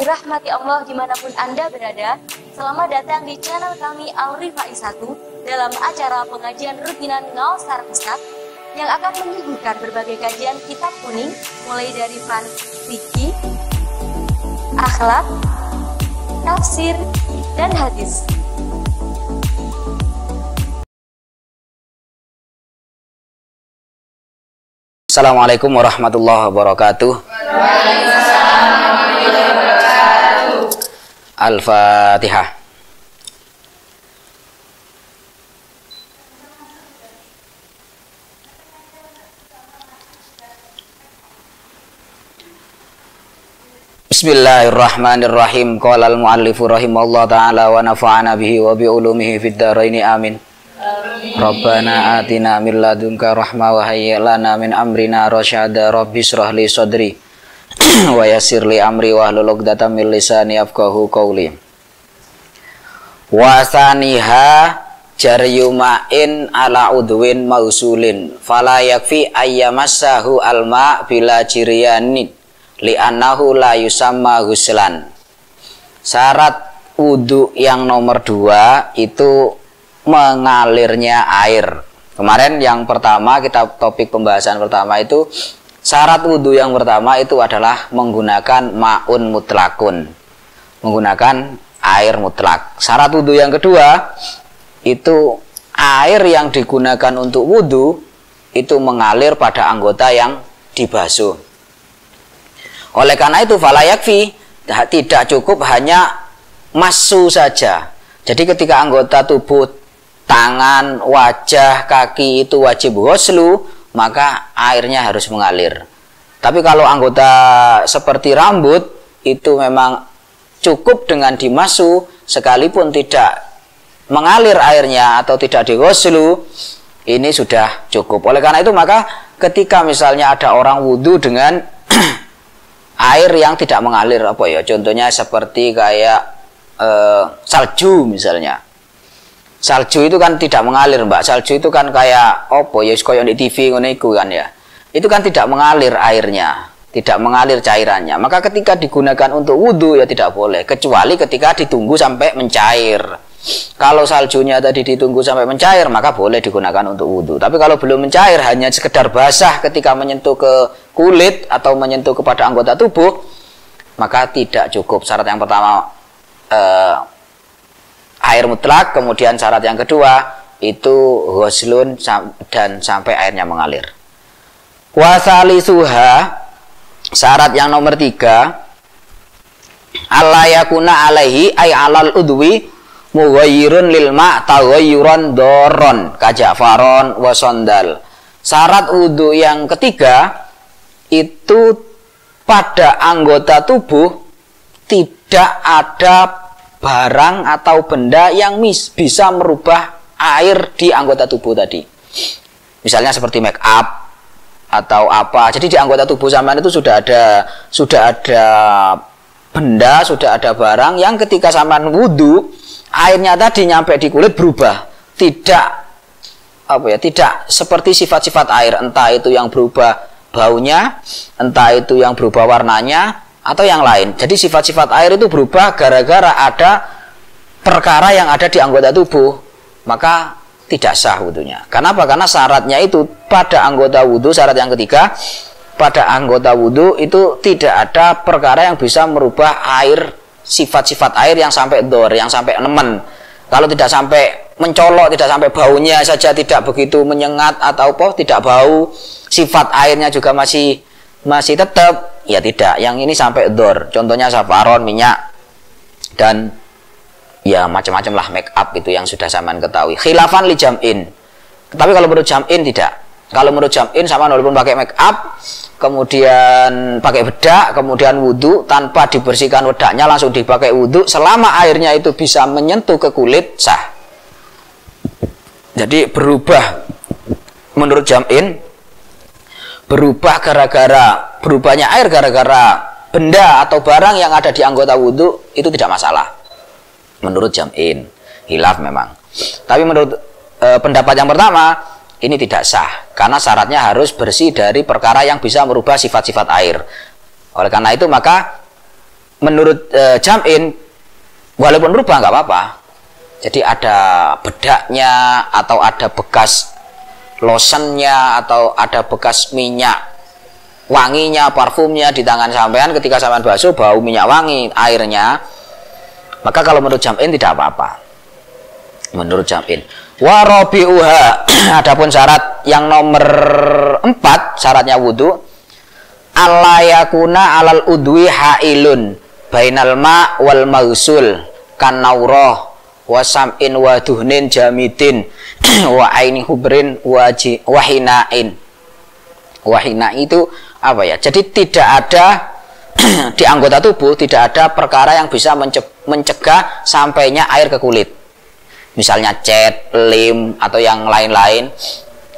dirahmati Allah dimanapun Anda berada. Selamat datang di channel kami Al-Rifai 1 dalam acara pengajian rutinan Ngaosar Ustaz yang akan menyuguhkan berbagai kajian kitab kuning mulai dari fikih, akhlak, tafsir, dan hadis. Assalamualaikum warahmatullahi wabarakatuh. Al-Fatihah. Bismillahirrahmanirrahim. Qala al-muallifu rahimallahu ta'ala wa nafa'ana bihi wa bi ulumihi fid dharaini amin. Rabbana atina min ladunka rahmah wa hayyi' lana min amrina rasyada. Rabbi shrah li sadri wa yassir li amri wa hlul 'uqdatam min lisani yafqahu qawli. Wa saniha jaryumain ala udwin mausulin fala yakfi ayyamassahu alma bila jiryanid li annahu la yusamma ghuslan. Syarat wudu yang nomor 2 itu mengalirnya air. Kemarin yang pertama, kita topik pembahasan pertama itu syarat wudhu yang pertama itu adalah menggunakan ma'un mutlakun, menggunakan air mutlak. Syarat wudhu yang kedua itu air yang digunakan untuk wudhu itu mengalir pada anggota yang dibasuh. Oleh karena itu fala yakfi, tidak cukup hanya masu saja. Jadi ketika anggota tubuh tangan, wajah, kaki itu wajib ghuslu, maka airnya harus mengalir. Tapi kalau anggota seperti rambut itu memang cukup dengan dimasu, sekalipun tidak mengalir airnya atau tidak dighuslu, ini sudah cukup. Oleh karena itu maka ketika misalnya ada orang wudhu dengan air yang tidak mengalir, contohnya seperti kayak salju misalnya. Salju itu kan tidak mengalir, Mbak. Salju itu kan kayak kayak di TV ngono iku kan ya. Itu kan tidak mengalir airnya, tidak mengalir cairannya. Maka ketika digunakan untuk wudhu ya tidak boleh, kecuali ketika ditunggu sampai mencair. Kalau saljunya tadi ditunggu sampai mencair, maka boleh digunakan untuk wudhu. Tapi kalau belum mencair, hanya sekedar basah ketika menyentuh ke kulit atau menyentuh kepada anggota tubuh, maka tidak cukup. Syarat yang pertama air mutlak, kemudian syarat yang kedua itu ghuslun dan sampai airnya mengalir. Wasalisuha, syarat yang nomor 3, alla yakuna alaihi ay alal udwi mughayyirun lil ma' taghayyuran doron kajafaron wasondal. Syarat wudu yang ketiga itu pada anggota tubuh tidak ada barang atau benda yang bisa merubah air di anggota tubuh tadi. Misalnya seperti make up atau apa. Jadi di anggota tubuh sampean itu sudah ada benda, sudah ada barang yang ketika sampean wudu, airnya tadi nyampe di kulit berubah. Tidak seperti sifat-sifat air, entah itu yang berubah baunya, entah itu yang berubah warnanya, atau yang lain. Jadi sifat-sifat air itu berubah gara-gara ada perkara yang ada di anggota tubuh, maka tidak sah wudunya. Kenapa? Karena syaratnya itu pada anggota wudhu, syarat yang ketiga, pada anggota wudhu itu tidak ada perkara yang bisa merubah air, sifat-sifat air yang sampai dor, yang sampai nemen. Kalau tidak sampai mencolok, tidak sampai baunya saja tidak begitu menyengat atau tidak bau, sifat airnya juga masih tetap, ya tidak. Yang ini sampai dor, contohnya safaron, minyak, dan ya macam-macam lah, make up itu yang sudah sampean ketahui. Khilafan li jam'in. Tapi kalau menurut jam'in tidak. Kalau menurut jam'in sama walaupun pakai make up, kemudian pakai bedak, kemudian wudhu tanpa dibersihkan bedaknya langsung dipakai wudhu, selama airnya itu bisa menyentuh ke kulit, sah. Jadi berubah menurut jam'in, berubah berubahnya air gara-gara benda atau barang yang ada di anggota wudhu itu tidak masalah menurut jam'in. Hilaf memang. Tapi menurut pendapat yang pertama ini tidak sah karena syaratnya harus bersih dari perkara yang bisa merubah sifat-sifat air. Oleh karena itu maka menurut jam'in walaupun rubah nggak apa-apa. Jadi ada bedaknya atau ada bekas lotionnya atau ada bekas minyak wanginya, parfumnya di tangan sampean ketika sampean basuh bau minyak wangi airnya, maka kalau menurut jam'in tidak apa-apa. Menurut jam'in. Wa rabi'uha, adapun syarat yang nomor 4, syaratnya wudu, alla yakuna alal udwi hailun bainal ma wal mausul kan naurah wa sam'in wa duhnin jamidin wa aini hubrin wa hinain. Wahina itu apa ya? Jadi tidak ada di anggota tubuh tidak ada perkara yang bisa mencegah sampainya air ke kulit. Misalnya cat, lem, atau yang lain-lain,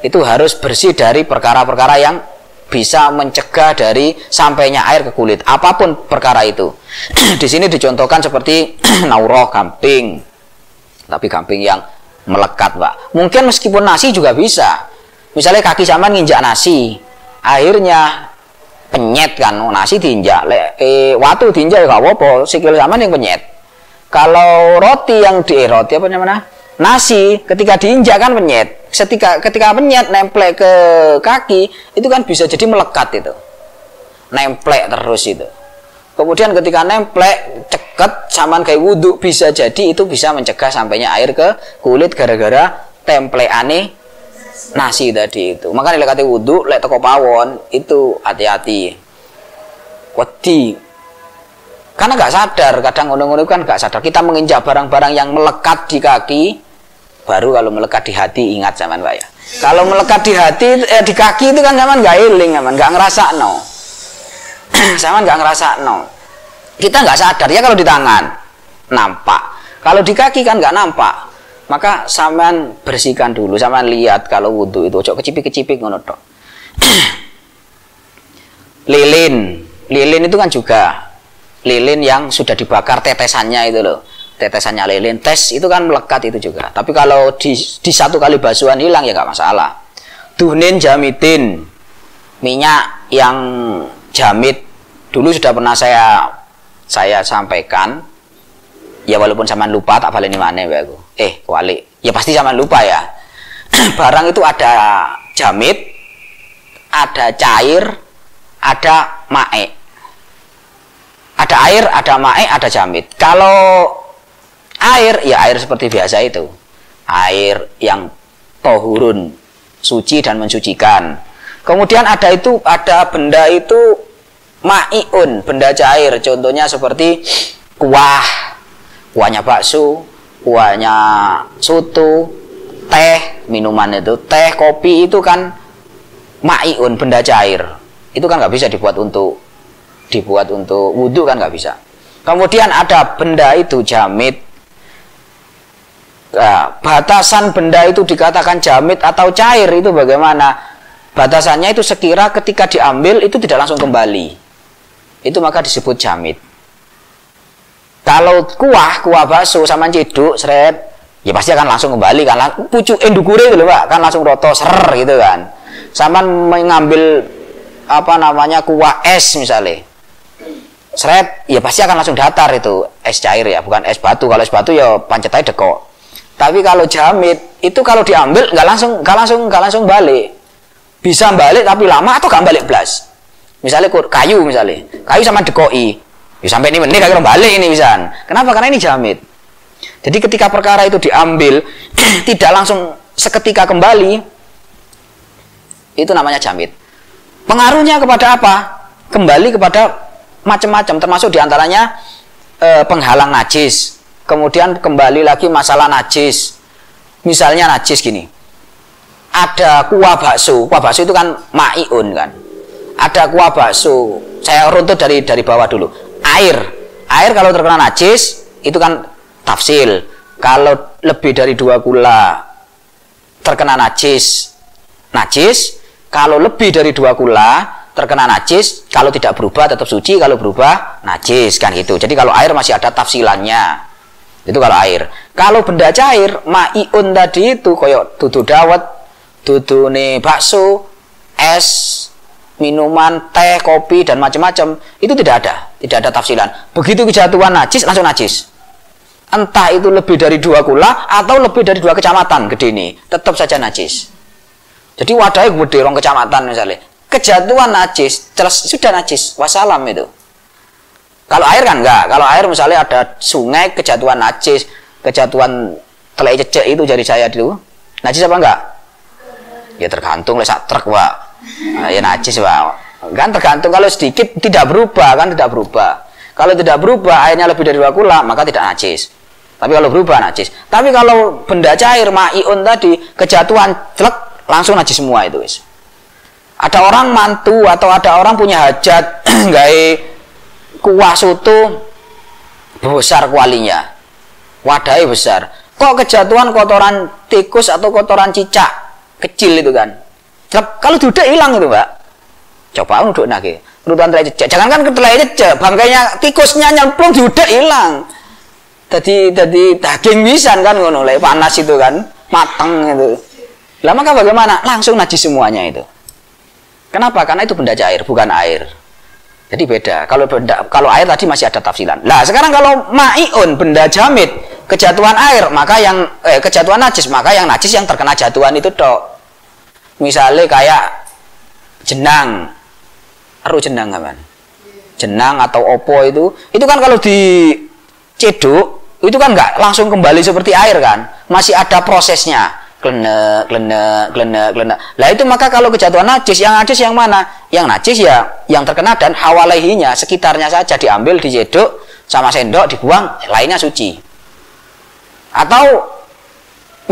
itu harus bersih dari perkara-perkara yang bisa mencegah dari sampainya air ke kulit. Apapun perkara itu. Di sini dicontohkan seperti naurah, gamping. Tapi gamping yang melekat, Pak. Mungkin meskipun nasi juga bisa. Misalnya kaki sampean nginjak nasi, akhirnya penyet kan, nasi diinjak, watu diinjak ya gak apa-apa, sikil sampean yang penyet. Kalau roti yang roti apa namanya? Nasi ketika diinjak kan penyet. Ketika penyet nempel ke kaki, itu kan bisa jadi melekat itu. Nempel terus itu. Kemudian ketika nempel ceket saman kayak wudhu, bisa jadi itu bisa mencegah sampainya air ke kulit gara-gara templeane nasi tadi itu. Maka lek kate wudhu, lek teko pawon itu hati-hati. Wedi. Karena nggak sadar, kadang ngono-ngono kan nggak sadar. Kita menginjak barang-barang yang melekat di kaki, baru kalau melekat di hati ingat zaman Pak ya. Kalau melekat di hati, di kaki itu kan zaman nggak eling, zaman nggak ngerasa no. Zaman nggak ngerasa no. Kita nggak sadar ya kalau di tangan nampak, kalau di kaki kan nggak nampak. Maka sampean bersihkan dulu, sampean lihat kalau wudhu itu, cok kecipik-kecipik ngono tok. Lilin itu kan juga lilin yang sudah dibakar tetesannya itu loh, tetesannya lilin tes itu kan melekat itu juga. Tapi kalau di satu kali basuhan hilang ya nggak masalah. Duhnin jamidin, minyak yang jamid dulu sudah pernah saya sampaikan ya, walaupun sampean lupa tak baleni maneh wae aku. Kuali ya pasti sampean lupa ya. Barang itu ada jamid, ada cair, ada mae. Ada air, ada mae, ada jamid. Kalau air, ya air seperti biasa itu. Air yang tohurun, suci dan mensucikan. Kemudian ada benda itu ma'iun, benda cair. Contohnya seperti kuahnya bakso, kuahnya soto, teh, minuman itu, teh, kopi itu kan ma'iun, benda cair. Itu kan nggak bisa dibuat untuk wudhu kan nggak bisa. Kemudian ada benda itu jamid. Nah, batasan benda itu dikatakan jamid atau cair itu bagaimana? Batasannya itu sekira ketika diambil itu tidak langsung kembali. Itu maka disebut jamid. Kalau kuah bakso sama ciduk seret, ya pasti akan langsung kembali kan. Pucuk endukure itu loh Pak, kan langsung roto ser gitu kan. Sama mengambil apa namanya kuah es misalnya. Seret, ya pasti akan langsung datar itu es cair ya, bukan es batu. Kalau es batu ya pancet aja dekok. Tapi kalau jamid itu kalau diambil nggak langsung balik. Bisa balik tapi lama atau nggak balik belas. Misalnya kayu sama dekoi, ya sampai ini menit kagak balik ini bisa. Kenapa? Karena ini jamid. Jadi ketika perkara itu diambil tidak langsung seketika kembali, itu namanya jamid. Pengaruhnya kepada apa? Kembali kepada macam-macam, termasuk diantaranya penghalang najis. Kemudian kembali lagi masalah najis. Misalnya najis gini, ada kuah bakso itu kan ma'iun kan. Ada kuah bakso, saya runtut dari bawah dulu. Air kalau terkena najis itu kan tafsil. Kalau lebih dari 2 kula terkena najis. Kalau lebih dari 2 kula terkena najis, kalau tidak berubah tetap suci, kalau berubah najis kan gitu. Jadi kalau air masih ada tafsilannya. Itu kalau air. Kalau benda cair, ma'iun tadi itu koyok dudu dawet, dudune bakso, es, minuman, teh, kopi dan macam-macam, itu tidak ada tafsilan. Begitu kejatuhan najis langsung najis. Entah itu lebih dari 2 kula atau lebih dari 2 kecamatan gede ini, tetap saja najis. Jadi wadahnya gede 2 kecamatan misalnya. Kejatuhan najis, sudah najis, wassalam itu. Kalau air kan enggak. Kalau air misalnya ada sungai kejatuhan najis, kejatuhan telai cecek itu jari saya dulu. Najis apa enggak? Ya tergantung lah sak truk, Pak. Nah, ya najis, Pak. Kan tergantung, kalau sedikit tidak berubah, kan tidak berubah. Kalau tidak berubah, airnya lebih dari 2 kula, maka tidak najis. Tapi kalau berubah najis. Tapi kalau benda cair maiun tadi kejatuhan celek langsung najis semua itu, wis. Ada orang mantu atau ada orang punya hajat gawe kuah soto besar kualinya. Wadahnya besar. Kok kejatuhan kotoran tikus atau kotoran cicak kecil itu kan? Kalau diudak hilang itu, Mbak. Coba uduk nake. Urutan telai cecek. Jangankan ke telai cecek, bangkainya tikusnya nyemplung diudak hilang. Tadi daging pisan kan ngono, panas itu kan, mateng itu. Lah maka bagaimana? Langsung najis semuanya itu. Kenapa? Karena itu benda cair, bukan air. Jadi beda. Kalau air tadi masih ada tafsilan. Lah sekarang kalau maiun, benda jamit, kejatuhan air, maka yang kejatuhan najis, maka yang najis yang terkena jatuhan itu tok. Misalnya kayak jenang, jenang kan? Jenang atau opo itu kan kalau diceduk itu kan nggak langsung kembali seperti air kan? Masih ada prosesnya. Klenek. Lah itu maka kalau kejatuhan najis, yang najis yang mana? Yang najis ya yang terkena dan hawalaihinya, sekitarnya saja diambil, diceduk sama sendok, dibuang, lainnya suci. Atau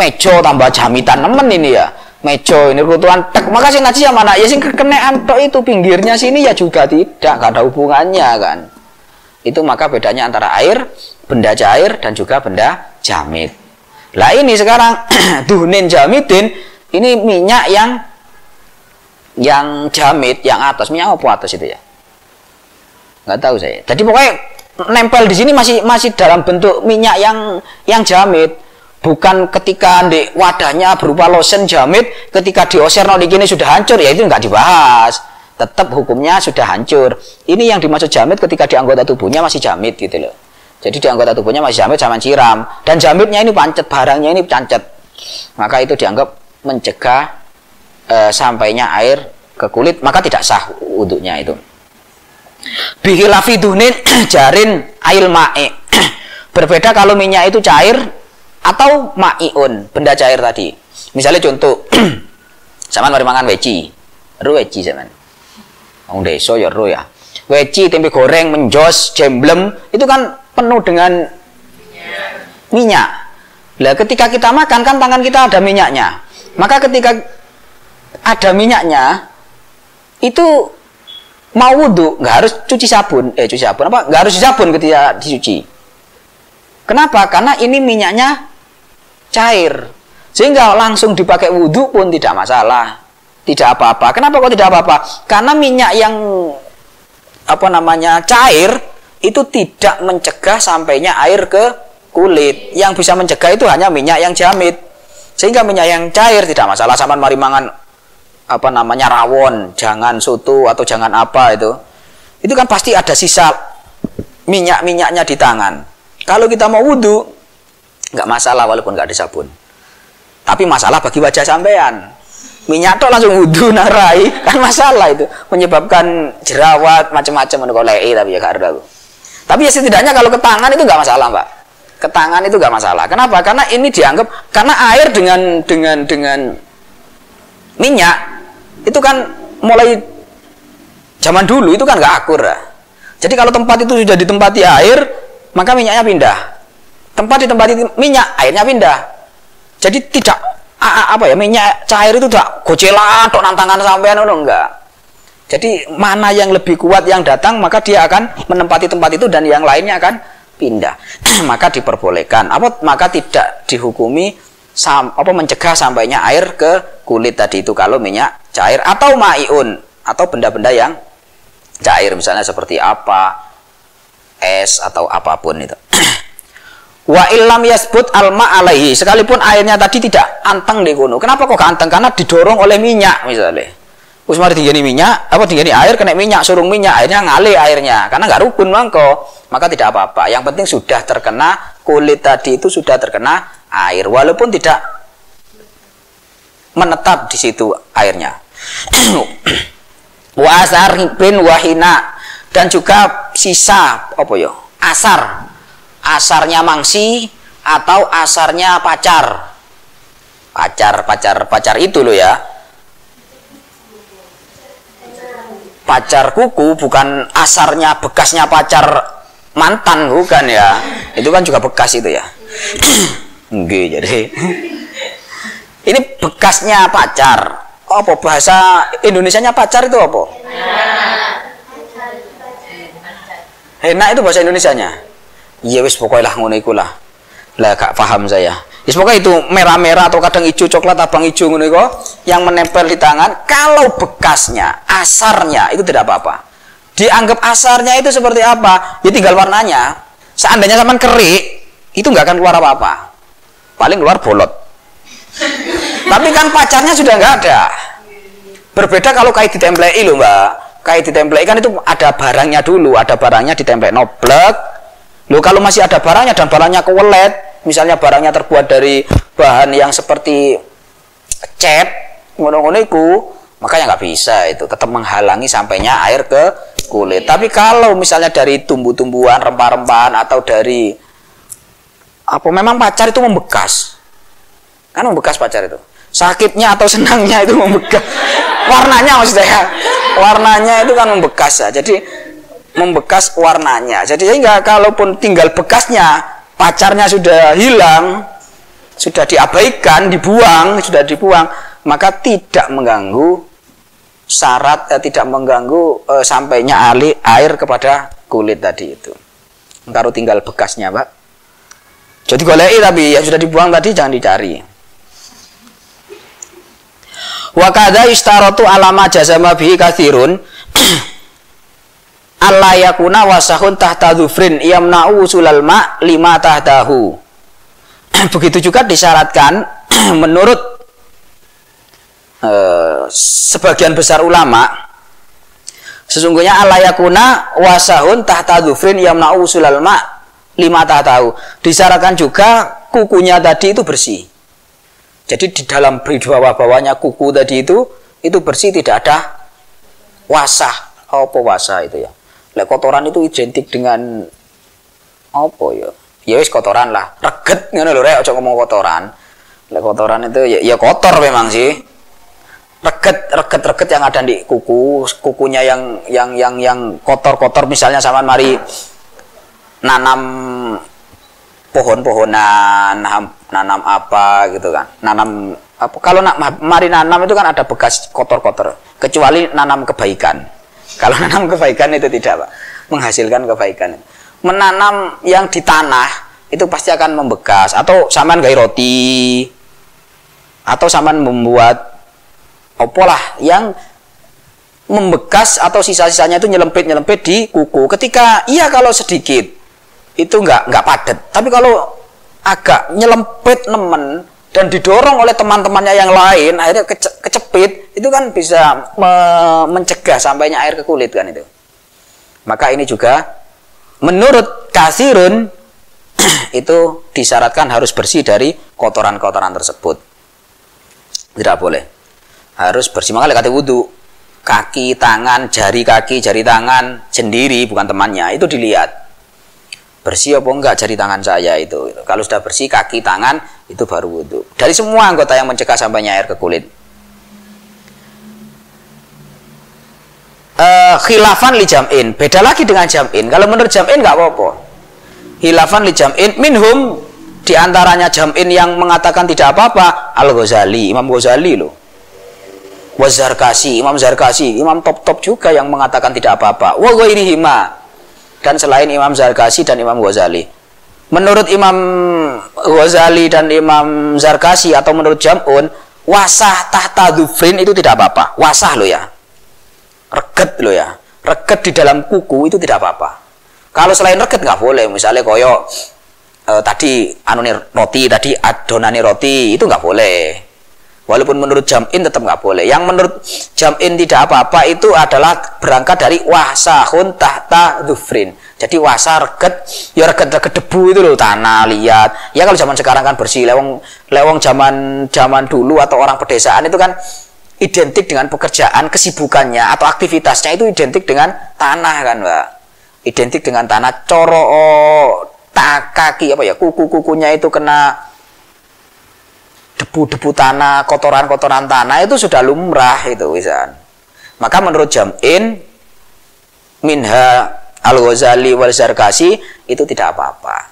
mejo tambah jamitan nemen ini ya. Mejo ini kebutuhan tek, maka sing najis yang mana? Ya sing kekenaan tok itu pinggirnya sini ya juga tidak, gak ada hubungannya kan. Itu maka bedanya antara air, benda cair dan juga benda jamit. Lah ini sekarang duhnin jamidin, ini minyak yang jamit, yang atas, minyak apa atas itu ya? Nggak tahu saya. Jadi pokoknya nempel di sini masih dalam bentuk minyak yang jamit, bukan ketika di wadahnya berupa lotion jamit, ketika dioserno di gini sudah hancur, ya itu nggak dibahas. Tetap hukumnya sudah hancur. Ini yang dimaksud jamit ketika di anggota tubuhnya masih jamit gitu loh. Jadi di anggota tubuhnya masih jamit sama siram. Dan jamitnya ini pancet, barangnya ini pancet. Maka itu dianggap mencegah sampainya air ke kulit, maka tidak sah wudhunya itu. Bihilafi duhnin jarin ail ma'i. Berbeda kalau minyak itu cair atau ma'iun, benda cair tadi. Misalnya contoh, zaman mari mangan weci. Ro weci zaman. Wong desa ya ro ya. Weci, tempe goreng, menjos, jemblem, itu kan penuh dengan minyak. Lah ketika kita makan kan tangan kita ada minyaknya. Maka ketika ada minyaknya itu mau wudhu nggak harus cuci sabun, nggak harus sabun ketika dicuci. Kenapa? Karena ini minyaknya cair, sehingga langsung dipakai wudhu pun tidak masalah, tidak apa-apa. Kenapa kok tidak apa-apa? Karena minyak yang cair itu tidak mencegah sampainya air ke kulit. Yang bisa mencegah itu hanya minyak yang jamit. Sehingga minyak yang cair tidak masalah. Sama mari mangan rawon, jangan soto atau jangan apa itu kan pasti ada sisa minyak-minyaknya di tangan. Kalau kita mau wudhu nggak masalah walaupun nggak ada sabun. Tapi masalah bagi wajah sampean. Minyak tok langsung wudhu narai kan masalah itu, menyebabkan jerawat macam-macam menurut tapi ya karena tapi ya setidaknya kalau ke tangan itu nggak masalah, Mbak. Ke tangan itu nggak masalah. Kenapa? Karena ini dianggap, karena air dengan minyak itu kan mulai zaman dulu itu kan nggak akur. Jadi kalau tempat itu sudah ditempati air, maka minyaknya pindah. Tempat ditempati minyak, airnya pindah. Jadi tidak minyak cair itu tidak gocelan tok nang tangan sampean enggak. Jadi mana yang lebih kuat yang datang, maka dia akan menempati tempat itu dan yang lainnya akan pindah. Maka diperbolehkan. Maka tidak dihukumi mencegah sampainya air ke kulit tadi itu kalau minyak cair atau maiun atau benda-benda yang cair, misalnya seperti es atau apapun itu. Wa illam yasbut alma alaihi, sekalipun airnya tadi tidak anteng di gunung. Kenapa kok anteng? Karena didorong oleh minyak misalnya. Wis mari dinggeni minyak, apa dinggeni air kena minyak, surung minyak, akhirnya ngalih airnya karena nggak rukun mangko, maka tidak apa-apa. Yang penting sudah terkena kulit tadi itu sudah terkena air walaupun tidak menetap di situ airnya. Wa asar bin wahina, dan juga sisa apa ya? Asarnya mangsi atau asarnya pacar. Pacar itu loh ya. Pacar kuku bukan asarnya bekasnya pacar mantan, bukan ya. Itu kan juga bekas itu ya. Nggih, jadi ini bekasnya pacar. Apa bahasa Indonesianya pacar itu apa? Enak itu bahasa Indonesianya. Iya wis pokoknya lah ngono iku lah. Lah gak paham saya. Wis pokoknya itu merah-merah atau kadang hijau coklat abang hijau ngono iku yang menempel di tangan, kalau bekasnya, asarnya itu tidak apa-apa. Dianggap asarnya itu seperti apa? Ya tinggal warnanya. Seandainya sampean kerik, itu nggak akan keluar apa-apa. Paling keluar bolot. Tapi kan pacarnya sudah nggak ada. Berbeda kalau kait ditemplei loh mbak. Kait ditemplei kan itu ada barangnya dulu, ada barangnya ditemplei noblek. Loh kalau masih ada barangnya dan barangnya kewelet, misalnya barangnya terbuat dari bahan yang seperti cat, ngono-ngono iku, makanya nggak bisa itu, tetap menghalangi sampainya air ke kulit. Tapi kalau misalnya dari tumbuh-tumbuhan, rempah-rempahan atau dari apa, memang pacar itu membekas. Kan membekas pacar itu. Sakitnya atau senangnya itu membekas. Warnanya maksud saya. Warnanya itu kan membekas ya. Jadi membekas warnanya. Jadi sehingga kalaupun tinggal bekasnya, pacarnya sudah hilang, sudah diabaikan, sudah dibuang, maka tidak mengganggu syarat, tidak mengganggu sampainya air kepada kulit tadi itu. Kalau tinggal bekasnya, Pak. Jadi goleki tapi yang sudah dibuang tadi jangan dicari. Wa kadza istaratu alama jazama bihi katsirun alla yakuna wasahun tahta dzufrin yamna'u usulal ma lima tahtahu. Begitu juga disyaratkan menurut sebagian besar ulama, sesungguhnya alla yakuna wasahun tahta dzufrin yamna'u usulal ma lima tahtahu. Disyaratkan juga kukunya tadi itu bersih. Jadi di dalam bawah-bawahnya kuku tadi itu bersih, tidak ada wasah. Apa wasah itu ya? Lek kotoran itu identik dengan apa ya? Ya wis kotoran lah. Reget ngono lho rek, aja ngomong kotoran. Lek kotoran itu ya kotor memang sih. Reget yang ada di kukunya yang kotor-kotor, misalnya sama mari nanam pohon-pohonan, nanam apa gitu kan, nanam apa, kalau mari nanam itu kan ada bekas kotor-kotor, kecuali nanam kebaikan. Kalau nanam kebaikan itu tidak, Pak, menghasilkan kebaikan. Menanam yang di tanah itu pasti akan membekas, atau sampean gawe roti, atau sampean membuat opolah yang membekas atau sisa-sisanya itu nyelempit di kuku. Ketika kalau sedikit itu nggak padat, tapi kalau agak nyelempit nemen dan didorong oleh teman-temannya yang lain, akhirnya kecepit, itu kan bisa mencegah sampainya air ke kulit kan itu. Maka ini juga menurut katsirun itu disyaratkan harus bersih dari kotoran-kotoran tersebut. Tidak boleh, harus bersih. Makanya kata wudu, kaki, tangan, jari kaki, jari tangan sendiri, bukan temannya, itu dilihat bersih apa enggak jari tangan saya itu. Kalau sudah bersih kaki, tangan, itu baru wudu. Dari semua anggota yang mencegah sampainya air ke kulit. Khilafan li jam'in, beda lagi dengan jam'in. Kalau menurut jam'in enggak apa-apa. Khilafan li jam'in minhum, diantaranya jam'in yang mengatakan tidak apa-apa, Al-Ghazali, Imam Ghazali loh. Waz-Zarkasi, Imam Zarkasi, Imam top-top juga yang mengatakan tidak apa-apa. Wa ghairihima, dan selain Imam Zarkasi dan Imam Ghazali. Menurut Imam Ghazali dan Imam Zarkasi atau menurut Jam'un, wasah tahta dzufrin itu tidak apa-apa. Wasah lo ya, reget lo ya, reget di dalam kuku itu tidak apa-apa. Kalau selain reget nggak boleh. Misalnya koyo tadi roti, tadi adonane roti itu nggak boleh. Walaupun menurut jam'in tetap nggak boleh. Yang menurut jam'in tidak apa-apa itu adalah berangkat dari wasahun tahta dhufrin. Jadi wasa reget, ya reget debu itu loh, tanah liat. Ya kalau zaman sekarang kan bersih. Lewong zaman dulu atau orang pedesaan itu kan identik dengan pekerjaan, kesibukannya atau aktivitasnya itu identik dengan tanah kan, Mbak. Identik dengan tanah. Coro kaki apa ya, kuku-kukunya itu kena debu-debu tanah, kotoran-kotoran tanah itu sudah lumrah itu wisan. Maka menurut jam'in minha Al-Ghazali wal Zarkasi itu tidak apa-apa.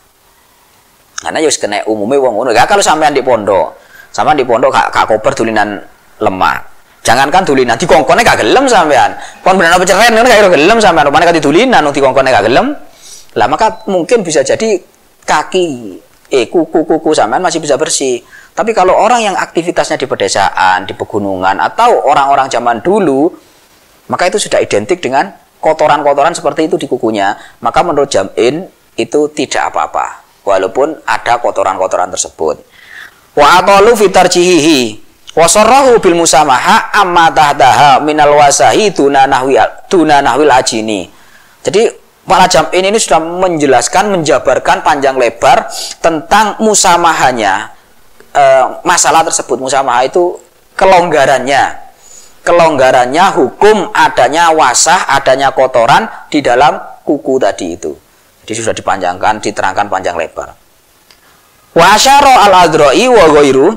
Karena ya kena umumnya wong ngono. Kalau sampean di pondok gak koper dulinan lemak. Jangankan dulinan dikongkone gak gelem sampean. Pon bener apa ceren ngono gak gelem sampean. Rupane kate dulinan dikongkone gak gelem. Lah maka mungkin bisa jadi kaki kuku sampean masih bisa bersih. Tapi kalau orang yang aktivitasnya di pedesaan, di pegunungan atau orang-orang zaman dulu, maka itu sudah identik dengan kotoran-kotoran seperti itu di kukunya, maka menurut jam'in itu tidak apa-apa walaupun ada kotoran-kotoran tersebut. Wa atalu fitarjihihi wa sarrahu bil musamaha amma tahdaha minal wasahi tuna nahwil ajini. Jadi para jam'in ini sudah menjelaskan, menjabarkan panjang lebar tentang musamahanya, masalah tersebut. Musamaha itu kelonggarannya hukum adanya wasah, adanya kotoran di dalam kuku tadi itu. Jadi sudah dipanjangkan, diterangkan panjang lebar. Wa asyara al-adro'i wa ghairu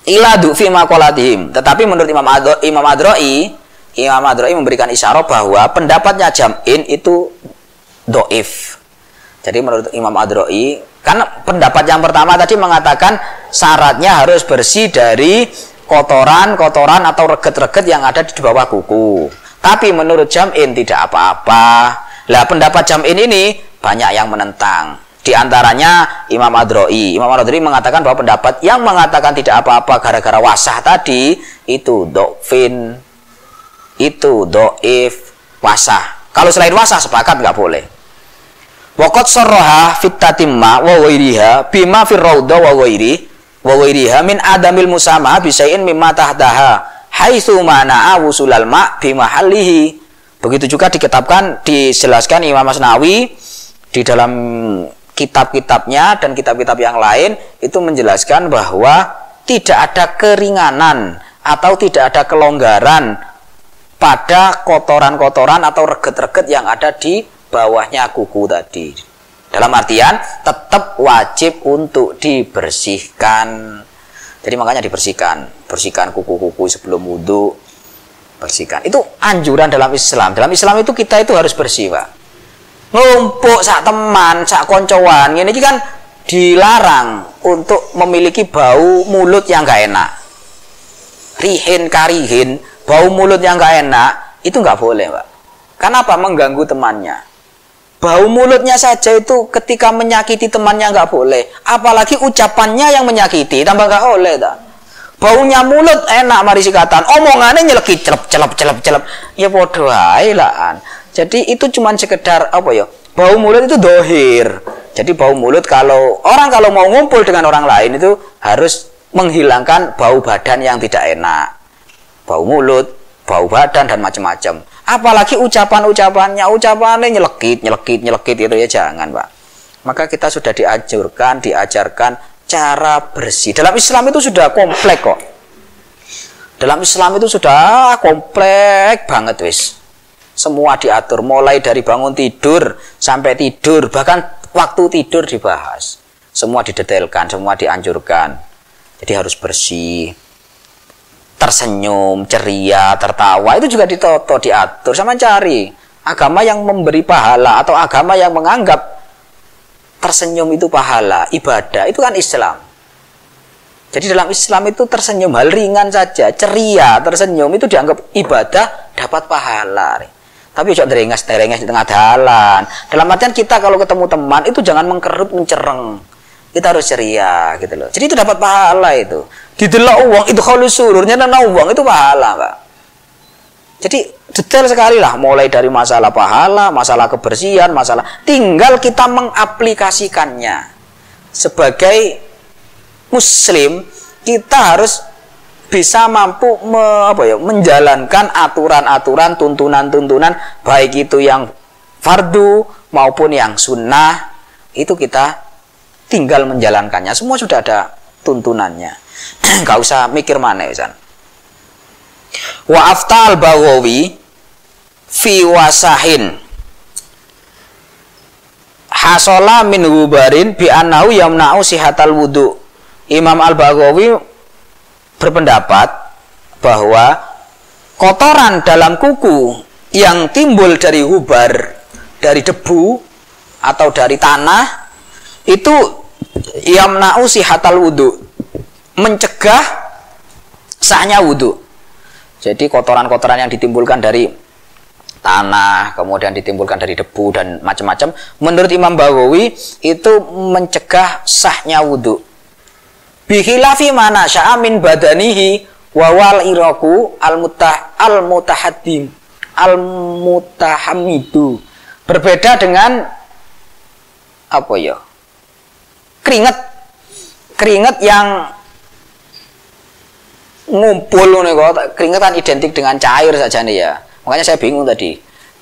ila du'fi maqalatihim. Tetapi menurut Imam Adro'i memberikan isyarat bahwa pendapatnya jam'in itu do'if. Jadi menurut Imam Adro'i, karena pendapat yang pertama tadi mengatakan syaratnya harus bersih dari kotoran atau reget-reget yang ada di bawah kuku. Tapi menurut jam'in tidak apa-apa. Lah pendapat jam'in ini banyak yang menentang. Di antaranya Imam Adro'i. Imam Adro'i mengatakan bahwa pendapat yang mengatakan tidak apa-apa gara-gara wasah tadi itu do'fin, itu do'if, wasah. Kalau selain wasah sepakat nggak boleh. Waqad sarraha fit tatimma wa ghairiha bima fir raudha wa ghairiha min adamil musamaha bisain mimma tahdaha haitsu mana'a wusulal ma' bi mahallihi. Begitu juga dijelaskan Imam Masnawi di dalam kitab-kitabnya dan kitab-kitab yang lain itu menjelaskan bahwa tidak ada keringanan atau tidak ada kelonggaran pada kotoran-kotoran atau reget-reget yang ada di bawahnya kuku tadi. Dalam artian tetap wajib untuk dibersihkan. Jadi makanya bersihkan kuku-kuku sebelum wudhu, bersihkan. Itu anjuran dalam Islam. Dalam Islam itu kita itu harus bersih, Pak. Ngumpuk sak teman, sak koncoan, ini kan dilarang untuk memiliki bau mulut yang gak enak. Rihin karihin, bau mulut yang gak enak itu nggak boleh, Pak. Kenapa? Mengganggu temannya. Bau mulutnya saja itu ketika menyakiti temannya nggak boleh, apalagi ucapannya yang menyakiti, tambah nggak boleh tak? Baunya mulut enak mari sikatan, omongannya nyelekit celep. Ya bodoh ae lah. Jadi itu cuma sekedar apa ya? Bau mulut itu dohir. Jadi bau mulut kalau mau ngumpul dengan orang lain itu harus menghilangkan bau badan yang tidak enak. Bau mulut, bau badan dan macam-macam. Apalagi ucapannya nyelekit itu ya jangan, Pak. Maka kita sudah diajarkan cara bersih. Dalam Islam itu sudah komplek kok. Dalam Islam itu sudah komplek banget wis. Semua diatur mulai dari bangun tidur sampai tidur, bahkan waktu tidur dibahas. Semua didetailkan, semua dianjurkan. Jadi harus bersih. Tersenyum, ceria, tertawa itu juga ditoto, diatur. Sama cari agama yang memberi pahala atau agama yang menganggap tersenyum itu pahala, ibadah, itu kan Islam. Jadi dalam Islam itu tersenyum hal ringan saja, ceria, tersenyum itu dianggap ibadah, dapat pahala. Tapi jangan terengas di tengah jalan. Dalam artian kita kalau ketemu teman itu jangan mengkerut, mencereng. Kita harus ceria gitu loh. Jadi itu dapat pahala itu. Didelok uang itu kalau sururnya dan uang itu pahala, Pak. Jadi detail sekali lah, mulai dari masalah pahala, masalah kebersihan, masalah tinggal kita mengaplikasikannya. Sebagai muslim kita harus bisa mampu menjalankan aturan-aturan, tuntunan-tuntunan, baik itu yang fardu maupun yang sunnah, itu kita tinggal menjalankannya. Semua sudah ada tuntunannya. Gak usah mikir mana ya. Wa aftal Baghawi fi wasahin hasola min hubarin bi annahu yamna'u sihatal wudu. Imam Al-Baghawi berpendapat bahwa kotoran dalam kuku yang timbul dari hubar, dari debu atau dari tanah, itu yamna'u sihatal wudu, mencegah sahnya wudu. Jadi kotoran-kotoran yang ditimbulkan dari tanah, kemudian ditimbulkan dari debu dan macam-macam, menurut Imam Baghawi itu mencegah sahnya wudu. Bikhilafi mana sya'amin badanihi wawal iraku al-mutahamidu. Berbeda dengan apa ya? Keringat yang ngumpul nih kok. Keringat kan identik dengan cair saja nih ya. Makanya saya bingung tadi.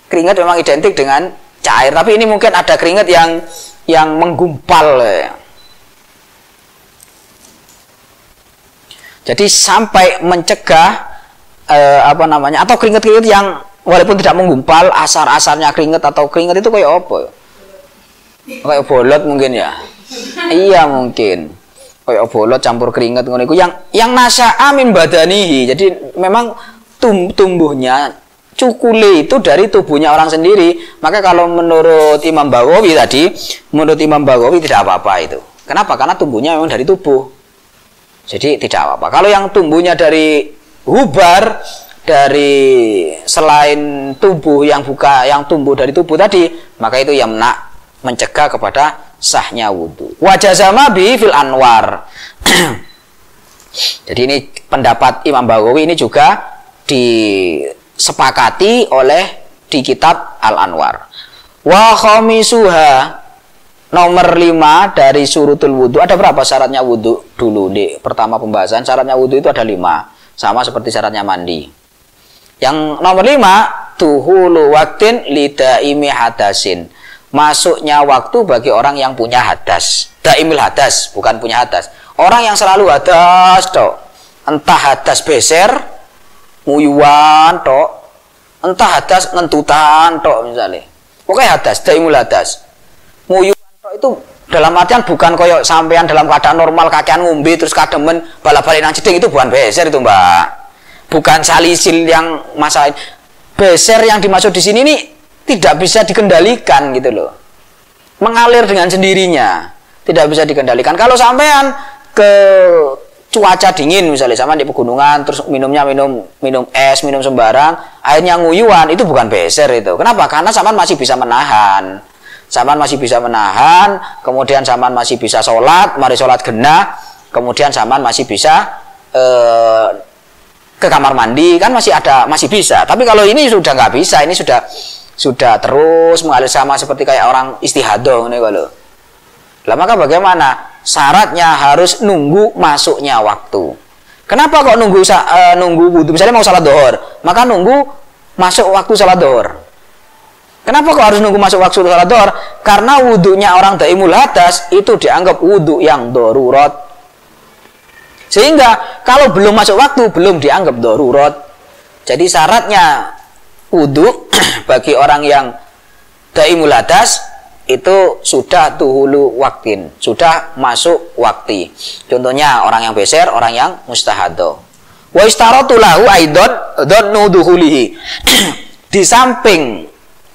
Keringat memang identik dengan cair, tapi ini mungkin ada keringat yang menggumpal ya. Jadi sampai mencegah atau keringat-keringat yang walaupun tidak menggumpal, asar-asarnya keringat atau keringat itu kayak apa? Kayak bolot mungkin ya. Iya mungkin. Kayak bolot campur keringat ngono iku yang nasya'a min badanihi. Jadi memang tumbuhnya cukule itu dari tubuhnya orang sendiri. Maka kalau menurut Imam Baghawi tadi, menurut Imam Baghawi tidak apa-apa itu. Kenapa? Karena tumbuhnya memang dari tubuh. Jadi tidak apa-apa. Kalau yang tumbuhnya dari hubar, dari selain tubuh yang tumbuh dari tubuh tadi, maka itu yamna, mencegah kepada sahnya wudu. Wajazama bi fil anwar. Jadi ini pendapat Imam Baghawi ini juga disepakati di kitab Al-Anwar. Wa khamisuha, nomor 5 dari syurutul wudu. Ada berapa syaratnya wudu dulu di pertama pembahasan? Syaratnya wudu itu ada 5, sama seperti syaratnya mandi. Yang nomor 5, tuhulu waktin lidaimi hadasin, masuknya waktu bagi orang yang punya hadas. Daimil hadas, bukan punya hadas. Orang yang selalu hadas tok. Entah hadas beser, nguyuan tok, entah hadas ngentutan tok misalnya. Pokoknya hadas, daimul hadas. Nguyuan itu dalam artian bukan koyok sampean dalam keadaan normal kakean ngombe terus kademen bala-bali nang jeding, itu bukan beser itu Mbak. Bukan salisil yang masalah. Beser yang dimaksud di sini ini tidak bisa dikendalikan gitu loh. Mengalir dengan sendirinya, tidak bisa dikendalikan. Kalau sampean ke cuaca dingin misalnya, sama di pegunungan terus minum es, minum sembarang, airnya nguyuan, itu bukan beser itu. Kenapa? Karena sampean masih bisa menahan. Zaman masih bisa menahan, kemudian zaman masih bisa sholat, mari sholat genah, kemudian zaman masih bisa ke kamar mandi, kan masih bisa. Tapi kalau ini sudah nggak bisa, ini sudah terus mengalir sama seperti kayak orang istihadah nih kalau. Lah maka bagaimana? Syaratnya harus nunggu masuknya waktu. Kenapa kok nunggu wudu? Misalnya mau salat zuhur, maka nunggu masuk waktu salat zuhur. Kenapa kok harus nunggu masuk waktu salat zuhur? Karena wudunya orang daimul hadas itu dianggap wudu yang darurat. Sehingga kalau belum masuk waktu belum dianggap darurat. Jadi syaratnya wudu bagi orang yang daimul hadas itu sudah tuhulu waktin, sudah masuk waktu. Contohnya orang yang beser, orang yang mustahadah. Wa istaratu lahu aidon dhannu duhulihi. Di samping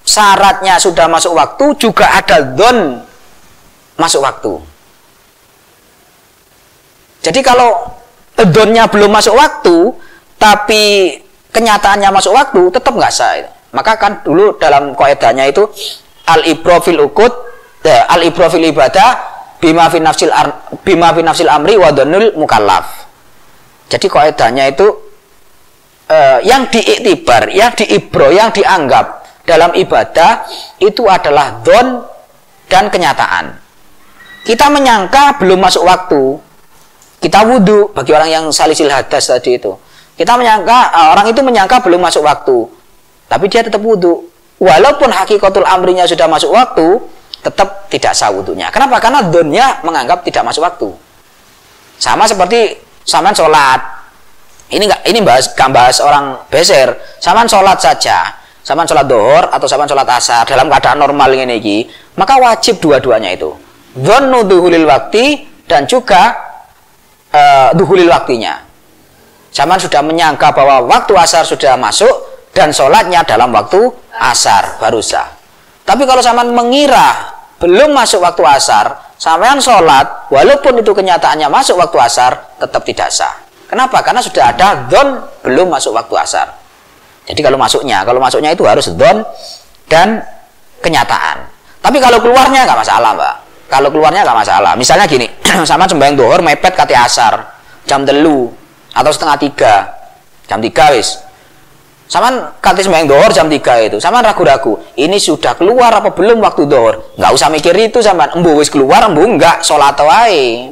syaratnya sudah masuk waktu, juga ada dhon masuk waktu. Jadi kalau dhonnya belum masuk waktu, tapi kenyataannya masuk waktu, tetap nggak sah. Maka kan dulu dalam kaidahnya itu al-ibra fil uqud, al-ibra fil ibadah bima fi nafsil amri wa dhonul mukallaf. Jadi kaidahnya itu yang diiktibar, yang diibro, yang dianggap dalam ibadah itu adalah dhon dan kenyataan. Kita menyangka belum masuk waktu, Kita wudhu bagi orang yang salisil hadas tadi itu. Kita menyangka, orang itu menyangka belum masuk waktu, tapi dia tetap wudhu. Walaupun hakikatul amrinya sudah masuk waktu, tetap tidak sah wudhunya. Kenapa? Karena dhonnya menganggap tidak masuk waktu. Sama seperti saman sholat. Ini bahas orang beser. Saman sholat saja, saman sholat dohor atau saman sholat asar dalam keadaan normal ini, maka wajib dua-duanya itu. Dhonnu duhulil wakti dan juga duhulil waktinya. Zaman sudah menyangka bahwa waktu asar sudah masuk dan sholatnya dalam waktu asar baru sah. Tapi kalau zaman mengira belum masuk waktu asar, sampean sholat walaupun itu kenyataannya masuk waktu asar, tetap tidak sah. Kenapa? Karena sudah ada dhon belum masuk waktu asar. Jadi kalau masuknya itu harus dhon dan kenyataan. Tapi kalau keluarnya nggak masalah, Mbak. Kalau keluarnya nggak masalah. Misalnya gini, sama sembahyang dohor mepet kate asar jam 3 atau setengah 3, jam 3 wis. Sama kate sembahyang dohor jam 3 itu, sama ragu-ragu. Ini sudah keluar apa belum waktu dohor? Nggak usah mikir itu, sama embu wis keluar, embu nggak sholat wae.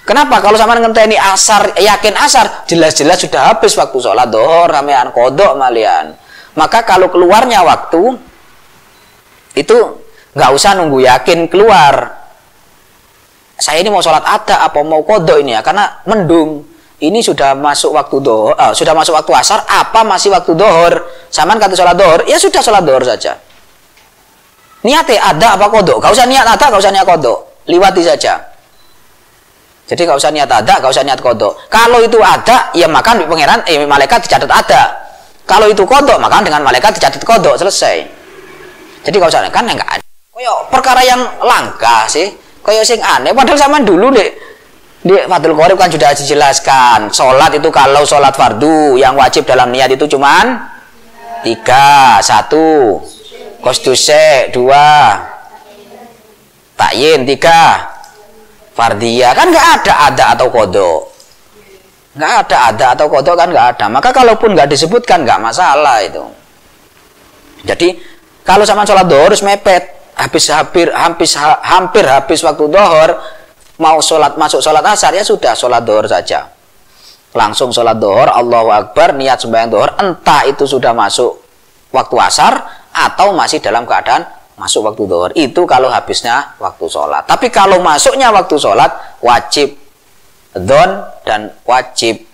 Kenapa? Kalau sama ngenteni asar, yakin asar, jelas-jelas sudah habis waktu sholat dohor, ramean kodok malian. Maka kalau keluarnya waktu itu nggak usah nunggu yakin keluar. Saya ini mau sholat ada apa mau kodok ini ya, karena mendung. Ini sudah masuk waktu dohor, sudah masuk waktu asar, apa masih waktu dohor? Saman kata sholat dohor, ya sudah sholat dohor saja. Niatnya ada apa kodok? Gak usah niat ada, gak usah niat kodok, liwati saja. Jadi gak usah niat ada, gak usah niat kodok. Kalau itu ada, ya maka pangeran, malaikat dicatat ada. Kalau itu kodok, maka dengan malaikat dicatat kodok, selesai. Jadi gak usah, kan enggak ada. Koyo perkara yang langka sih. Kayak sing aneh, padahal zaman dulu di Fathul Qorib kan sudah dijelaskan. Sholat itu kalau sholat fardu yang wajib dalam niat itu cuman 3, 1 kosduse, 2 takyin, 3 fardiyah. Kan nggak ada atau kodok, nggak ada atau kodok kan nggak ada. Maka kalaupun nggak disebutkan nggak masalah itu. Jadi kalau sama sholat dohor harus mepet. Hampir habis waktu dohor, mau sholat masuk sholat asar, ya sudah sholat dohor saja, langsung sholat dohor, Allahu Akbar, niat sembahyang dohor, entah itu sudah masuk waktu asar atau masih dalam keadaan masuk waktu dohor. Itu kalau habisnya waktu sholat. Tapi kalau masuknya waktu sholat, wajib dhon dan wajib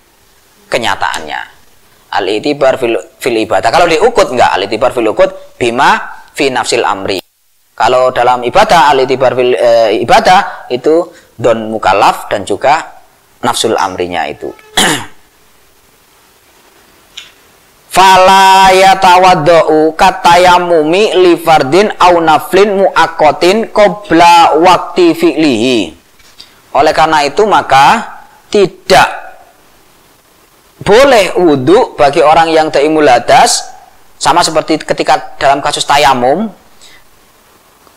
kenyataannya. Al-itibar fil ibadah. Kalau diukut enggak, al-itibar fil ukut bima fi nafsil amri. Kalau dalam ibadah, al-itibar fil ibadah itu don mukallaf dan juga nafsul amrinya itu. Fala yatawaddau katayamumi li fardin au naflin muaqqatin qabla waqti fi'lihi. Oleh karena itu maka tidak boleh wudhu bagi orang yang taimul hadas, sama seperti ketika dalam kasus tayamum.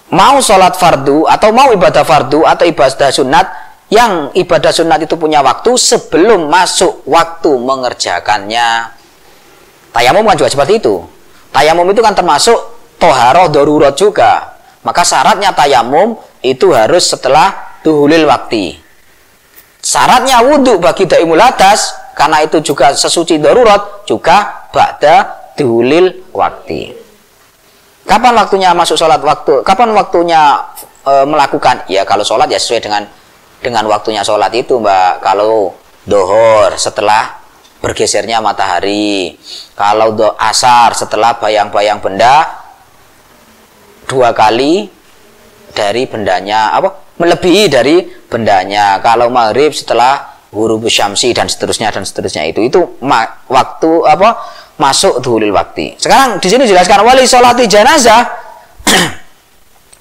Mau sholat fardu atau mau ibadah fardu atau ibadah sunat, yang ibadah sunat itu punya waktu sebelum masuk waktu mengerjakannya. Tayamum kan juga seperti itu. Tayamum itu kan termasuk toharoh darurat juga. Maka syaratnya tayamum itu harus setelah duhulil wakti. Syaratnya wudhu bagi daimul hadas, karena itu juga sesuci darurat, juga ba'da duhulil wakti. Kapan waktunya masuk sholat waktu? Kapan waktunya melakukan? Ya kalau sholat ya sesuai dengan waktunya sholat itu, Mbak. Kalau dohor setelah bergesernya matahari, kalau asar setelah bayang-bayang benda 2 kali dari bendanya, melebihi dari bendanya. Kalau maghrib setelah ghurubus syamsi dan seterusnya itu waktu masuk duhulil waktu. Sekarang di sini jelaskan wali sholati janazah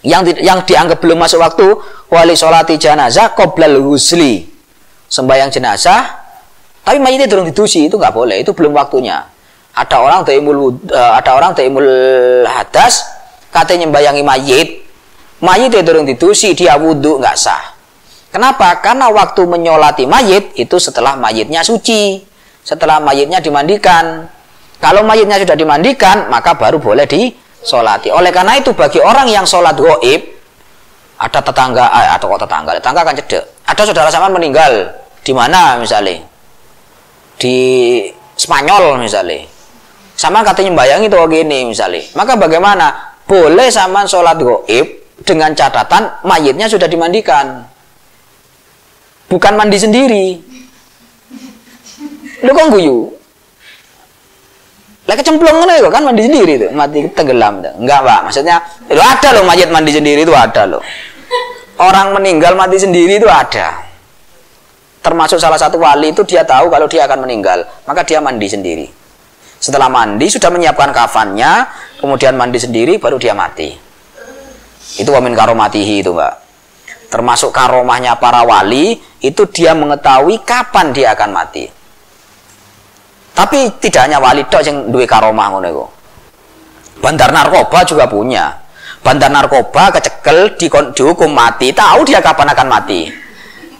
yang dianggap belum masuk waktu, wali sholati janazah qoblal husli, sembahyang jenazah tapi mayitnya durung didusi, itu nggak boleh, itu belum waktunya. Ada orang taimul hadas katanya membayangi mayitnya durung didusi, dia wudhu nggak sah. Kenapa? Karena waktu menyolati mayit itu setelah mayitnya suci, setelah mayitnya dimandikan. Kalau mayitnya sudah dimandikan, maka baru boleh disolati. Oleh karena itu, bagi orang yang sholat ghaib, ada tetangga kan cedek, ada saudara sampean meninggal, Di mana misalnya? Di Spanyol misalnya. Sama katanya bayang itu gini misalnya. Maka bagaimana? Boleh sama sholat gaib dengan catatan mayitnya sudah dimandikan. Bukan mandi sendiri. Lu kok guyu? Lah kecemplung kan kan mandi sendiri tuh, mati tenggelam tuh. Enggak, Pak. Maksudnya itu ada loh mayit mandi sendiri itu ada loh. Orang meninggal mati sendiri itu ada. Termasuk salah satu wali itu dia tahu kalau dia akan meninggal, maka dia mandi sendiri. Setelah mandi sudah menyiapkan kafannya, kemudian mandi sendiri baru dia mati. Itu wamin karomatihi itu, Mbak. Termasuk karomahnya para wali itu dia mengetahui kapan dia akan mati. Tapi tidak hanya wali tok yang duwe karomah ngono iku. Bandar narkoba juga punya. Bandar narkoba kecekel dihukum mati, tahu dia kapan akan mati.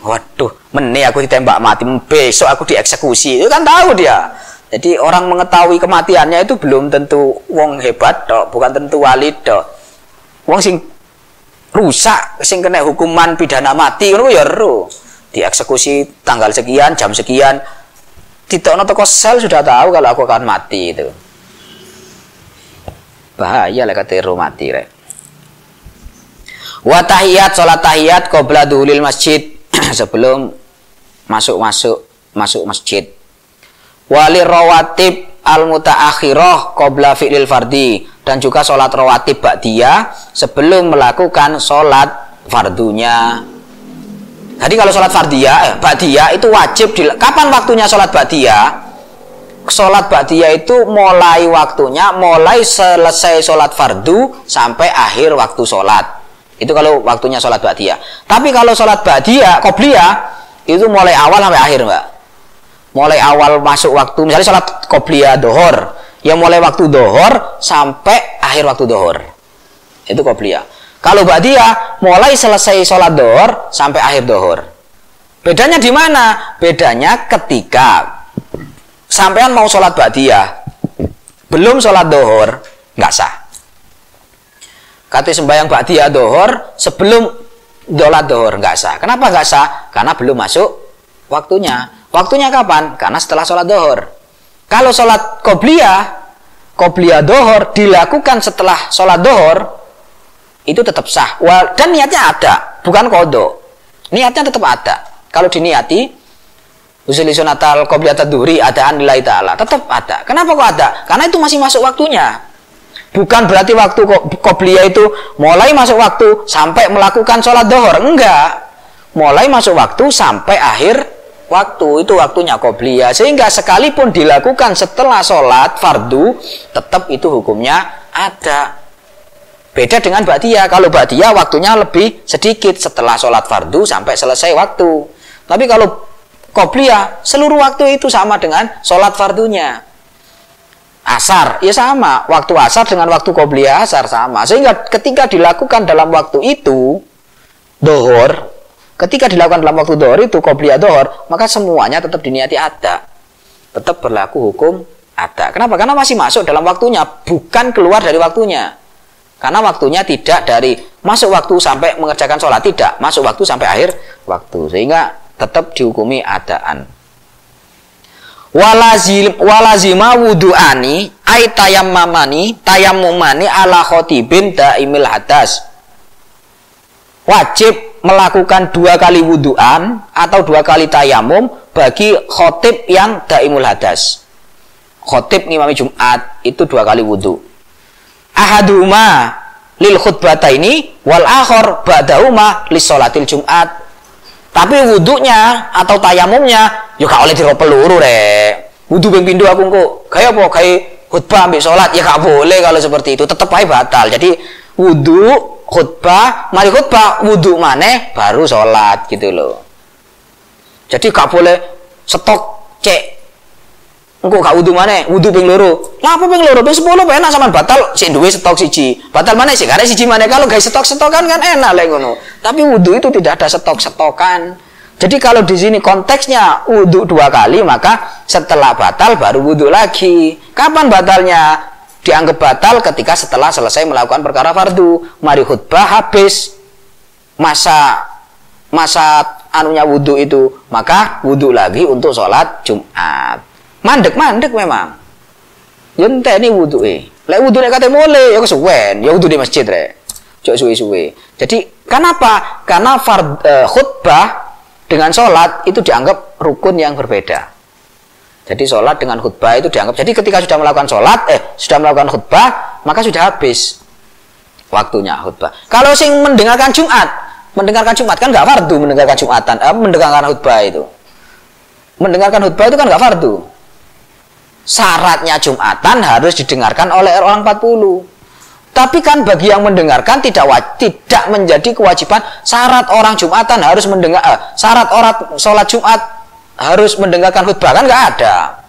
Waduh, meneh aku ditembak mati, besok aku dieksekusi. Itu kan tahu dia. Jadi orang mengetahui kematiannya itu belum tentu wong hebat tok, bukan tentu wali tok. Wong sing rusak, sing kena hukuman pidana mati ngono ya ero. Dieksekusi tanggal sekian, jam sekian. Ditokno toko sel sudah tahu kalau aku akan mati itu. Bahaya lah kata mati rek. Wa tahiyat, salat tahiyat qabla duhulil masjid sebelum masuk masjid. Wali rawatib al mutaakhirah qabla fi'lil fardi, dan juga salat rawatib ba'diyah sebelum melakukan salat fardunya. Jadi kalau sholat fardiyah, ba'diyah itu wajib kapan waktunya sholat ba'diyah? Sholat ba'diyah itu mulai waktunya, mulai selesai sholat fardu sampai akhir waktu sholat. Itu kalau waktunya sholat ba'diyah. Tapi kalau sholat ba'diyah, qobliyah, itu mulai awal sampai akhir, Mbak. Mulai awal masuk waktu, misalnya sholat qobliyah dohor, ya mulai waktu dohor sampai akhir waktu dohor. Itu qobliyah. Kalau ba'diyah mulai selesai sholat dohor sampai akhir dohor. Bedanya di mana? Bedanya ketika sampean mau sholat ba'diyah belum sholat dohor nggak sah. Kata sembahyang ba'diyah dohor sebelum sholat dohor nggak sah. Kenapa nggak sah? Karena belum masuk waktunya. Waktunya kapan? Karena setelah sholat dohor. Kalau sholat qobliyah dohor dilakukan setelah sholat dohor, itu tetap sah. Dan niatnya ada, bukan kodok. Niatnya tetap ada. Kalau diniati, usul sunatal qobliyat ad-duhri adaan lillahi ta'ala, tetap ada. Kenapa kok ada? Karena itu masih masuk waktunya. Bukan berarti waktu qobliyah itu mulai masuk waktu sampai melakukan sholat dohor. Enggak. Mulai masuk waktu sampai akhir waktu. Itu waktunya qobliyah. Sehingga sekalipun dilakukan setelah sholat fardu, tetap itu hukumnya ada. Beda dengan ba'diyah. Kalau ba'diyah waktunya lebih sedikit setelah sholat fardu sampai selesai waktu. Tapi kalau qobliyah seluruh waktu itu sama dengan sholat fardunya. Asar ya sama, waktu asar dengan waktu qobliyah asar sama. Sehingga ketika dilakukan dalam waktu itu dohor, ketika dilakukan dalam waktu dohor itu qobliyah dohor, maka semuanya tetap diniati ada, tetap berlaku hukum ada. Kenapa? Karena masih masuk dalam waktunya, bukan keluar dari waktunya. Karena waktunya tidak dari masuk waktu sampai mengerjakan sholat, tidak. Masuk waktu sampai akhir waktu. Sehingga tetap dihukumi adaan. Walazima wudu'ani ay tayammumani ala khotibin daimil hadas. Wajib melakukan 2 kali wudu'an atau 2 kali tayamum bagi khotib yang daimul hadas. Khotib ngimami Jumat itu 2 kali wudu. Ahaduma lil khutbataini wal akhor ba'dahuma lis sholatil Jumat. Tapi wudunya atau tayamumnya ya gak oleh diro peluru rek. Wudu ping pindho aku engko gawe apa gawe khutbah ambek salat ya gak boleh kalau seperti itu, tetep ae batal. Jadi wudu, khutbah, mari khutbah, wudu maneh baru salat gitu loh. Jadi gak boleh stok cek engko gak wudu maneh, wudu ping loro. Lah apa ping loro? Ping 10 enak sampean batal sik duwe stok siji. Batal maneh sik arek siji maneh. Kalau gawe stok-stokan kan enak lek ngono. Tapi wudu itu tidak ada stok-stokan. Jadi kalau di sini konteksnya wudu 2 kali, maka setelah batal baru wudu lagi. Kapan batalnya? Dianggap batal ketika setelah selesai melakukan perkara fardu. Mari khutbah habis masa anunya wudu itu, maka wudu lagi untuk sholat Jumat. Mandek memang. Ya enteni wuduke. Lek wudune kate mulai ya kesuwen, ya wudu di masjid rek. Jok suwe-suwe. Jadi kenapa? Karena khutbah dengan sholat itu dianggap rukun yang berbeda. Jadi sholat dengan khutbah itu dianggap. Jadi ketika sudah melakukan sholat, sudah melakukan khutbah, maka sudah habis waktunya khutbah. Kalau sing mendengarkan Jumat kan nggak fardu mendengarkan Jumatan, mendengarkan khutbah itu. Mendengarkan khutbah itu kan nggak fardu. Syaratnya Jumatan harus didengarkan oleh orang 40. Tapi kan bagi yang mendengarkan tidak menjadi kewajiban syarat orang Jumatan harus mendengar, syarat orang sholat Jumat harus mendengarkan khutbah, kan nggak ada.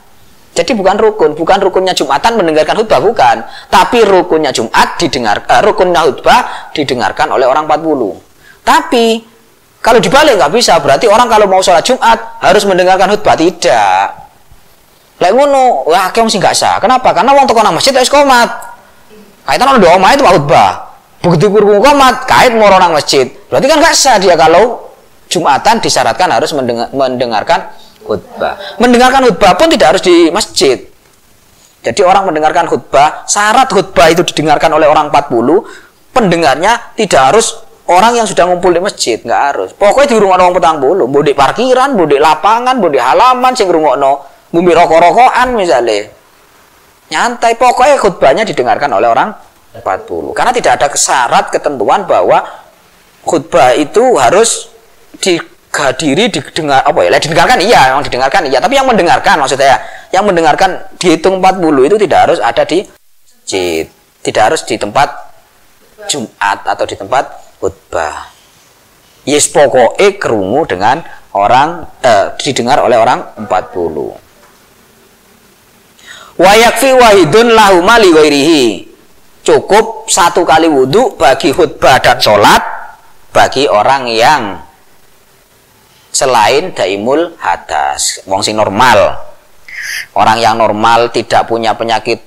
Jadi bukan rukunnya Jumatan mendengarkan khutbah, bukan. Tapi rukunnya Jumat rukunnya khutbah didengarkan oleh orang 40. Tapi kalau dibalik nggak bisa, berarti orang kalau mau sholat Jumat harus mendengarkan khutbah, tidak. Lek ngono, wah akeh sing gak sah. Kenapa? Karena wong teko nang masjid wis qomat. Kaitan ono doa itu khutbah. Begitu kurung qomat, kait moro nang masjid. Berarti kan gak sah dia kalau Jumatan disyaratkan harus mendengarkan khutbah. Mendengarkan khutbah pun tidak harus di masjid. Jadi orang mendengarkan khutbah, syarat khutbah itu didengarkan oleh orang 40, pendengarnya tidak harus orang yang sudah ngumpul di masjid, nggak harus. Pokoknya dirungokno wong 40, mbok di parkiran, mbok di lapangan, mbok di halaman sing ngrungokno, mbok rokok-rokokan misalnya. Nyantai, pokoknya khutbahnya didengarkan oleh orang 40. Karena tidak ada syarat ketentuan bahwa khutbah itu harus dihadiri, didengarkan iya, memang didengarkan iya, tapi yang mendengarkan maksudnya, yang mendengarkan dihitung 40 itu tidak harus ada di masjid, tidak harus di tempat Jumat atau di tempat khutbah. Yes, pokoknya kerungu dengan orang didengar oleh orang 40. Wa yakfi wahidun lahuma li ghairihi. Cukup satu kali wudu bagi khutbah dan sholat bagi orang yang selain daimul hadas, wong sing normal. Orang yang normal tidak punya penyakit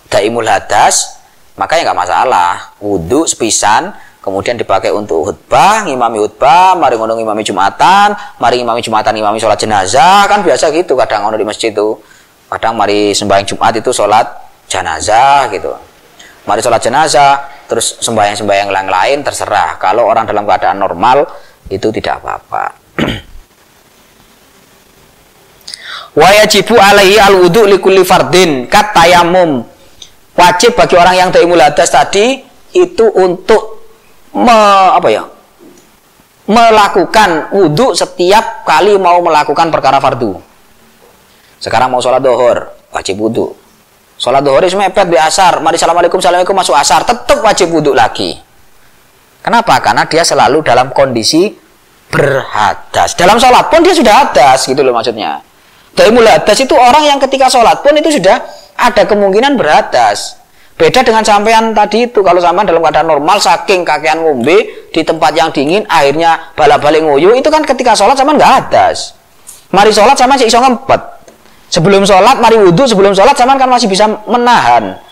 daimul hadas, maka ya nggak masalah. Wudu sepisan kemudian dipakai untuk khutbah, ngimami khutbah, mari ngono ngimami Jumatan, mari ngimami Jumatan, ngimami sholat jenazah, kan biasa gitu kadang ono di masjid itu. Kadang mari sembahyang Jumat itu sholat jenazah gitu. Mari sholat jenazah, terus sembahyang yang lain terserah. Kalau orang dalam keadaan normal itu tidak apa-apa. Wa yajibu alaihi al-wudu li kulli fardin kat tayammum. Wajib bagi orang yang daimul hadas tadi itu untuk melakukan wudu setiap kali mau melakukan perkara fardu. Sekarang mau sholat dohor, wajib wudu. Sholat dohor itu mepet di asar, mari assalamualaikum masuk asar, tetap wajib wudu lagi. Kenapa? Karena dia selalu dalam kondisi berhadas. Dalam sholat pun dia sudah hadas, gitu loh maksudnya. Daimul hadas itu orang yang ketika sholat pun itu sudah ada kemungkinan berhadas. Beda dengan sampean tadi itu, kalau sampean dalam keadaan normal saking kakean ngombe di tempat yang dingin, akhirnya balik nguyuh, itu kan ketika sholat sampean nggak hadas. Mari sholat sampean iso ngempet. Sebelum sholat, mari wudhu, sebelum sholat zaman kan masih bisa menahan.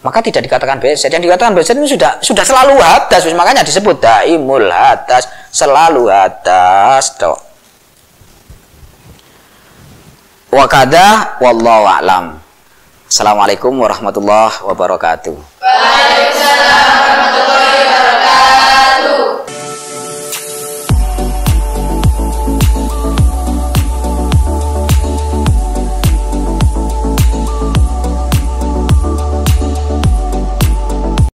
Maka tidak dikatakan beset. Yang dikatakan beset itu sudah selalu hadas. Makanya disebut daimul hadas, selalu hadas. Wa kadza wallahu a'lam. Assalamualaikum warahmatullahi wabarakatuh. Waalaikumsalam.